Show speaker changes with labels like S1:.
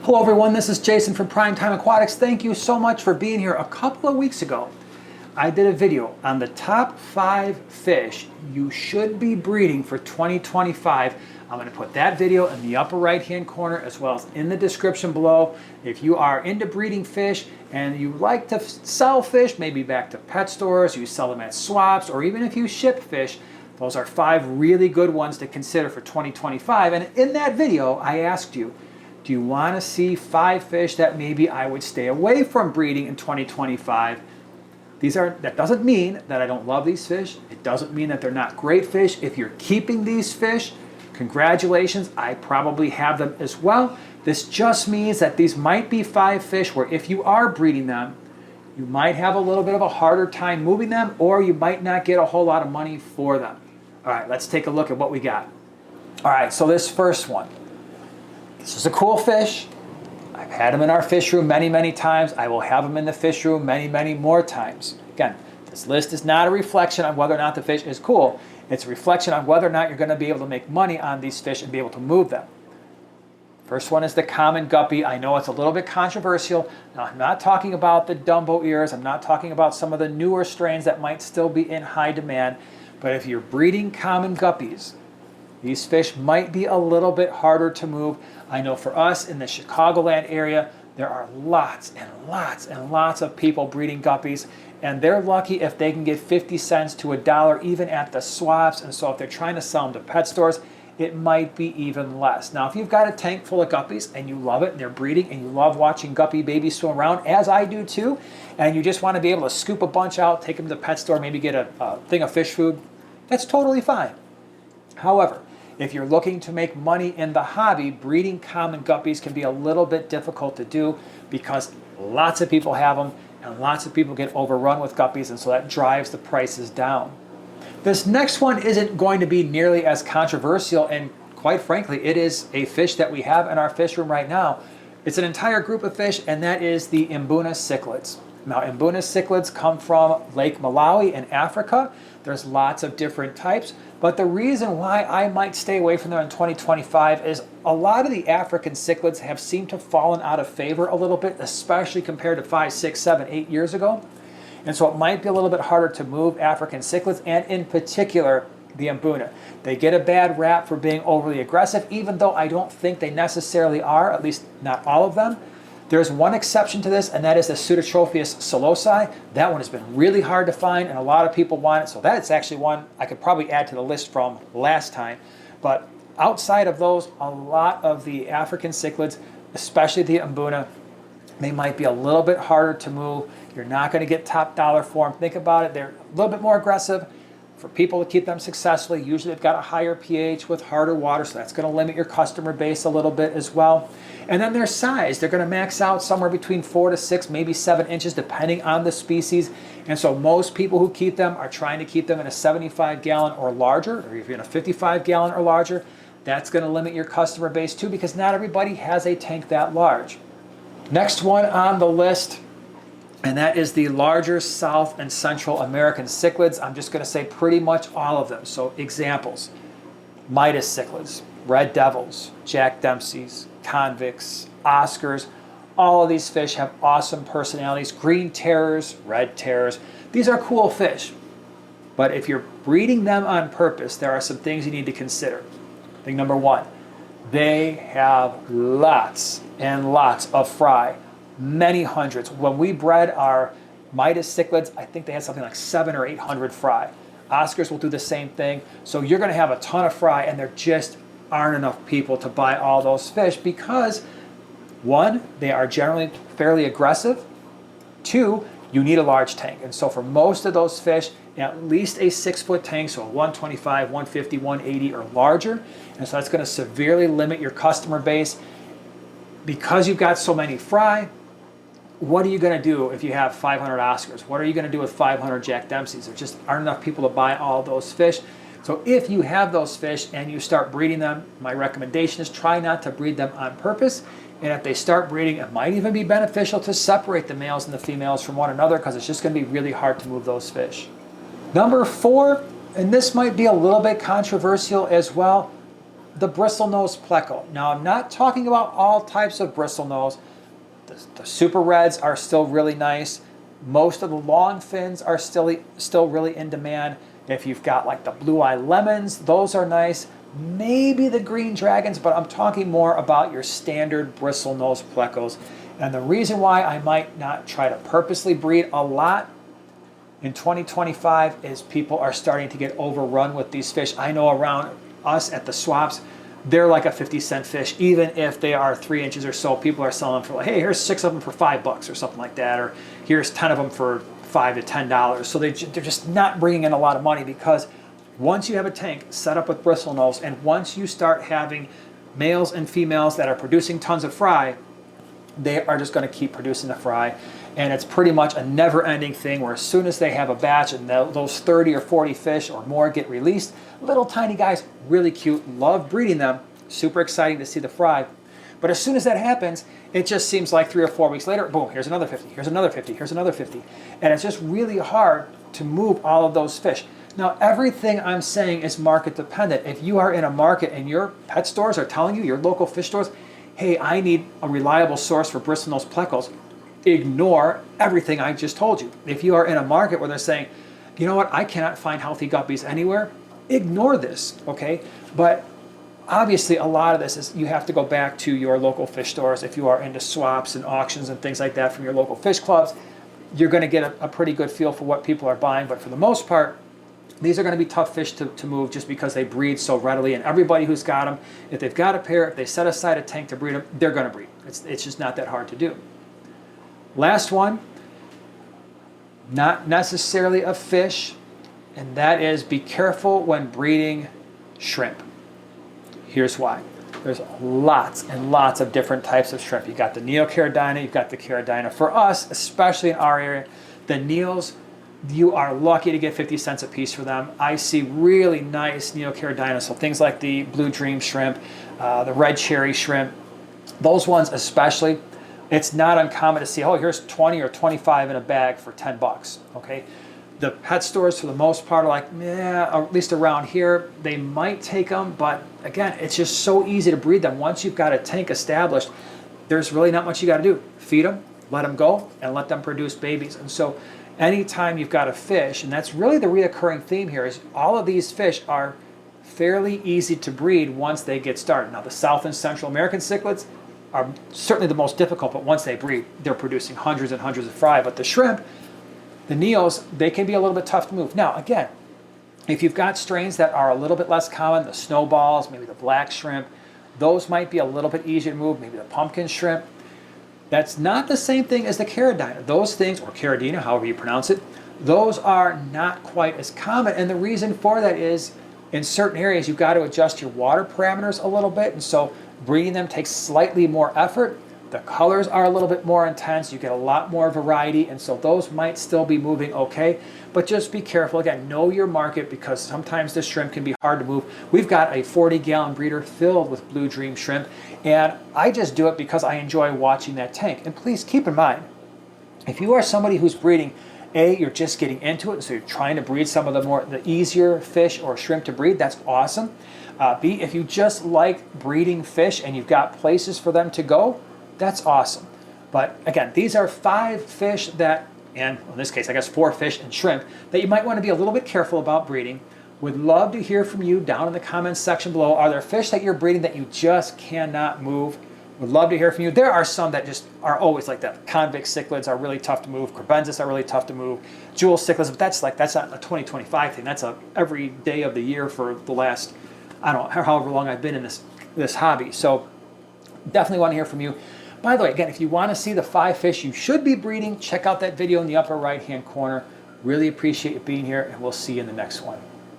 S1: Hello everyone, this is Jason from Primetime Aquatics. Thank you so much for being here. A couple of weeks ago, I did a video on the top 5 fish you should be breeding for 2025. I'm going to put that video in the upper right hand corner as well as in the description below. If you are into breeding fish and you like to sell fish, maybe back to pet stores, you sell them at swaps, or even if you ship fish, those are 5 really good ones to consider for 2025. And in that video, I asked you, do you want to see 5 fish that maybe I would stay away from breeding in 2025? That doesn't mean that I don't love these fish. It doesn't mean that they're not great fish. If you're keeping these fish, congratulations, I probably have them as well. This just means that these might be 5 fish where if you are breeding them, you might have a little bit of a harder time moving them, or you might not get a whole lot of money for them. All right, let's take a look at what we got. All right, so this first one. This is a cool fish. I've had them in our fish room many, many times. I will have them in the fish room many, many more times. Again, this list is not a reflection on whether or not the fish is cool. It's a reflection on whether or not you're going to be able to make money on these fish and be able to move them. First one is the common guppy. I know it's a little bit controversial. Now, I'm not talking about the Dumbo ears. I'm not talking about some of the newer strains that might still be in high demand. But if you're breeding common guppies, these fish might be a little bit harder to move. I know for us in the Chicagoland area, there are lots and lots and lots of people breeding guppies, and they're lucky if they can get 50 cents to $1 even at the swaps. And so if they're trying to sell them to pet stores, it might be even less. Now, if you've got a tank full of guppies and you love it and they're breeding and you love watching guppy babies swim around, as I do too, and you just want to be able to scoop a bunch out, take them to the pet store, maybe get a thing of fish food, that's totally fine. However, if you're looking to make money in the hobby, breeding common guppies can be a little bit difficult to do because lots of people have them and lots of people get overrun with guppies, and so that drives the prices down. This next one isn't going to be nearly as controversial, and quite frankly, it is a fish that we have in our fish room right now. It's an entire group of fish, and that is the Mbuna cichlids. Now, Mbuna cichlids come from Lake Malawi in Africa. There's lots of different types, but the reason why I might stay away from them in 2025 is a lot of the African cichlids have seemed to have fallen out of favor a little bit, especially compared to 5, 6, 7, 8 years ago. And so it might be a little bit harder to move African cichlids, and in particular, the Mbuna. They get a bad rap for being overly aggressive, even though I don't think they necessarily are, at least not all of them. There's one exception to this, and that is the Pseudotropheus solosi. That one has been really hard to find, and a lot of people want it. So that's actually one I could probably add to the list from last time. But outside of those, a lot of the African cichlids, especially the Mbuna, they might be a little bit harder to move. You're not going to get top dollar for them. Think about it. They're a little bit more aggressive. For people to keep them successfully, usually they've got a higher pH with harder water, so that's going to limit your customer base a little bit as well. And then their size, they're going to max out somewhere between 4 to 6, maybe 7 inches, depending on the species. And so most people who keep them are trying to keep them in a 75-gallon or larger, or if you're in a 55-gallon or larger. That's going to limit your customer base too, because not everybody has a tank that large. Next one on the list, and that is the larger South and Central American cichlids. I'm just going to say pretty much all of them. So examples: Midas cichlids, red devils, Jack Dempseys, convicts, Oscars. All of these fish have awesome personalities. Green terrors, red terrors. These are cool fish. But if you're breeding them on purpose, there are some things you need to consider. Thing number 1, they have lots and lots of fry. Many hundreds. When we bred our Midas cichlids, I think they had something like 700 or 800 fry. Oscars will do the same thing. So you're going to have a ton of fry, and there just aren't enough people to buy all those fish because, 1, they are generally fairly aggressive. 2, you need a large tank. And so for most of those fish, at least a 6-foot tank, so a 125, 150, 180 or larger. And so that's going to severely limit your customer base. Because you've got so many fry, what are you going to do if you have 500 Oscars? What are you going to do with 500 Jack Dempseys? There just aren't enough people to buy all those fish. So if you have those fish and you start breeding them, my recommendation is try not to breed them on purpose. And if they start breeding, it might even be beneficial to separate the males and the females from one another, because it's just going to be really hard to move those fish. Number 4, and this might be a little bit controversial as well, the Bristlenose Pleco. Now, I'm not talking about all types of bristlenose. The super reds are still really nice. Most of the long fins are still really in demand. If you've got like the blue eye lemons, those are nice. Maybe the green dragons, but I'm talking more about your standard bristlenose plecos. And the reason why I might not try to purposely breed a lot in 2025 is people are starting to get overrun with these fish. I know around us at the swaps, they're like a 50-cent fish, even if they are 3 inches or so. People are selling them for like, hey, here's 6 of them for $5 or something like that, or here's 10 of them for $5 to $10. So they're just not bringing in a lot of money, because once you have a tank set up with bristlenose, and once you start having males and females that are producing tons of fry, they are just going to keep producing the fry. And it's pretty much a never-ending thing, where as soon as they have a batch and those 30 or 40 fish or more get released, little tiny guys, really cute, love breeding them, super exciting to see the fry. But as soon as that happens, it just seems like 3 or 4 weeks later, boom, here's another 50, here's another 50, here's another 50. And it's just really hard to move all of those fish. Now, everything I'm saying is market dependent. If you are in a market and your pet stores are telling you, your local fish stores, hey, I need a reliable source for Bristlenose Plecos, ignore everything I just told you. If you are in a market where they're saying, you know what, I cannot find healthy guppies anywhere, ignore this, okay? But obviously a lot of this is you have to go back to your local fish stores. If you are into swaps and auctions and things like that from your local fish clubs, you're going to get a pretty good feel for what people are buying. But for the most part, these are going to be tough fish to move, just because they breed so readily. And everybody who's got them, if they've got a pair, if they set aside a tank to breed them, they're going to breed. It's just not that hard to do. Last one, not necessarily a fish, and that is be careful when breeding shrimp. Here's why. There's lots and lots of different types of shrimp. You've got the Neocaridina, you've got the Caridina. For us, especially in our area, the Neos, you are lucky to get 50 cents a piece for them. I see really nice Neocaridina, so things like the Blue Dream shrimp, the Red Cherry shrimp, those ones especially. It's not uncommon to see, oh, here's 20 or 25 in a bag for 10 bucks, okay? The pet stores, for the most part, are like, yeah, at least around here, they might take them, but again, it's just so easy to breed them. Once you've got a tank established, there's really not much you got to do. Feed them, let them go, and let them produce babies. And so anytime you've got a fish, and that's really the reoccurring theme here, is all of these fish are fairly easy to breed once they get started. Now, the South and Central American cichlids are certainly the most difficult, but once they breed, they're producing hundreds and hundreds of fry. But the shrimp, the Neos, they can be a little bit tough to move. Now, again, if you've got strains that are a little bit less common, the snowballs, maybe the black shrimp, those might be a little bit easier to move, maybe the pumpkin shrimp. That's not the same thing as the Caridina. Those things, or Caridina, however you pronounce it, those are not quite as common. And the reason for that is, in certain areas, you've got to adjust your water parameters a little bit. And so breeding them takes slightly more effort. The colors are a little bit more intense. You get a lot more variety. And so those might still be moving okay. But just be careful. Again, know your market, because sometimes the shrimp can be hard to move. We've got a 40-gallon breeder filled with Blue Dream shrimp. And I just do it because I enjoy watching that tank. And please keep in mind, if you are somebody who's breeding, A, you're just getting into it, so you're trying to breed some of the easier fish or shrimp to breed, that's awesome. B, if you just like breeding fish and you've got places for them to go, that's awesome. But again, these are 5 fish that, and in this case, I guess 4 fish and shrimp, that you might want to be a little bit careful about breeding. Would love to hear from you down in the comments section below. Are there fish that you're breeding that you just cannot move? Would love to hear from you. There are some that just are always like that. Convict cichlids are really tough to move. Crebensis are really tough to move. Jewel cichlids, but that's not a 2025 thing. That's a every day of the year for the last, I don't know, however long I've been in this hobby. So definitely want to hear from you. By the way, again, if you want to see the 5 fish you should be breeding, check out that video in the upper right-hand corner. Really appreciate you being here, and we'll see you in the next one.